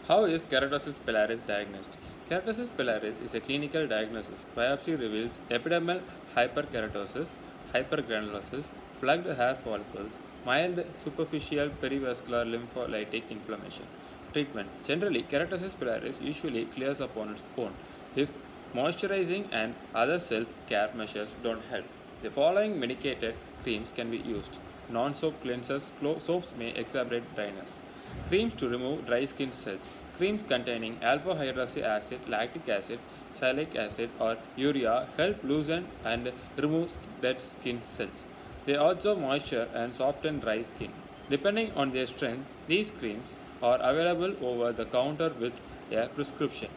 How is keratosis pilaris diagnosed? Keratosis pilaris is a clinical diagnosis. Biopsy reveals epidermal hyperkeratosis, hypergranulosis, plugged hair follicles, mild superficial perivascular lympholytic inflammation. Treatment. Generally, keratosis pilaris usually clears up on its own if moisturizing and other self-care measures don't help. The following medicated creams can be used. Non-soap cleansers. Soaps may exacerbate dryness. Creams to remove dry skin cells. Creams containing alpha hydroxy acid, lactic acid, salicylic acid, or urea help loosen and remove dead skin cells. They also moisture and soften dry skin. Depending on their strength, these creams are available over the counter with a prescription.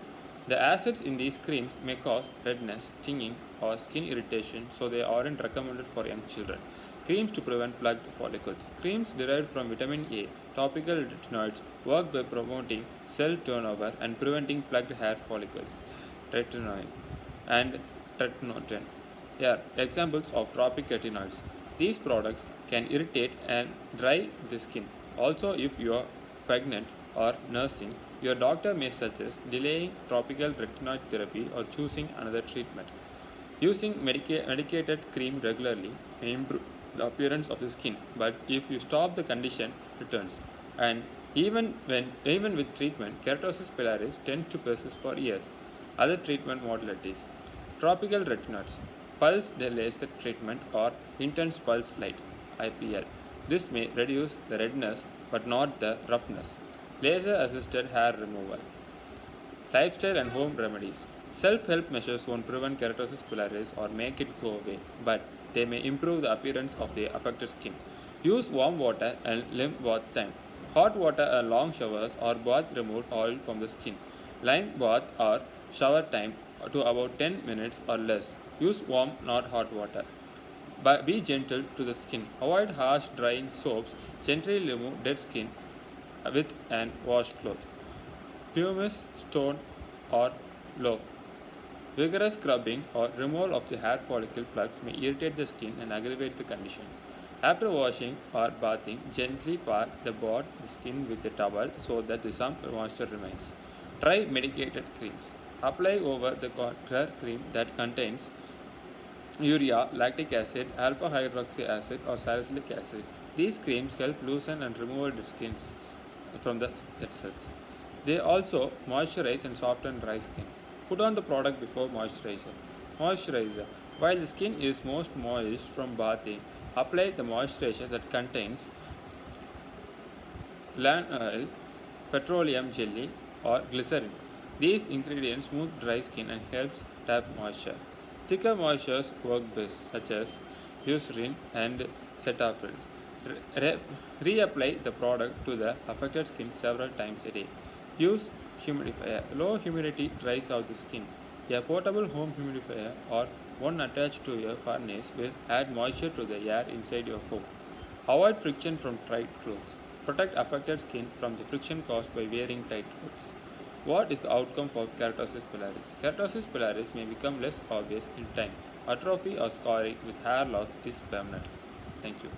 The acids in these creams may cause redness, stinging, or skin irritation, so they aren't recommended for young children. Creams to prevent plugged follicles. Creams derived from vitamin A, topical retinoids, work by promoting cell turnover and preventing plugged hair follicles. Retinoid and tretinoin are examples of tropic retinoids. These products can irritate and dry the skin. Also, if you are pregnant or nursing, your doctor may suggest delaying topical retinoid therapy or choosing another treatment. Using medicated cream regularly may improve the appearance of the skin, but if you stop, the condition returns. And even with treatment, keratosis pilaris tends to persist for years. Other treatment modalities: topical retinoids, pulse laser treatment, or intense pulse light (IPL). This may reduce the redness but not the roughness. Laser assisted hair removal. Lifestyle and home remedies. Self-help measures won't prevent keratosis pilaris or make it go away, but they may improve the appearance of the affected skin. Use warm water and lime bath time. Hot water and long showers or bath remove oil from the skin. Lime bath or shower time to about 10 minutes or less. Use warm, not hot water. Be gentle to the skin. Avoid harsh, drying soaps. Gently remove dead skin with an washcloth. Pumice stone or loaf. Vigorous scrubbing or removal of the hair follicle plugs may irritate the skin and aggravate the condition. After washing or bathing, gently pat the skin with a towel so that some moisture remains. Try medicated creams. Apply over the counter cream that contains urea, lactic acid, alpha hydroxy acid, or salicylic acid. These creams help loosen and remove dead skin from the dead cells. They also moisturize and soften dry skin. Put on the product before moisturizer. Moisturizer. While the skin is most moist from bathing, apply the moisturizer that contains lanolin, petroleum jelly, or glycerin. These ingredients smooth dry skin and helps tap moisture. Thicker moistures work best, such as Eucerin and Cetaphil. Reapply the product to the affected skin several times a day. Use humidifier. Low humidity dries out the skin. A portable home humidifier or one attached to your furnace will add moisture to the air inside your home. Avoid friction from tight clothes. Protect affected skin from the friction caused by wearing tight clothes. What is the outcome for keratosis pilaris? Keratosis pilaris may become less obvious in time. Atrophy or scarring with hair loss is permanent. Thank you.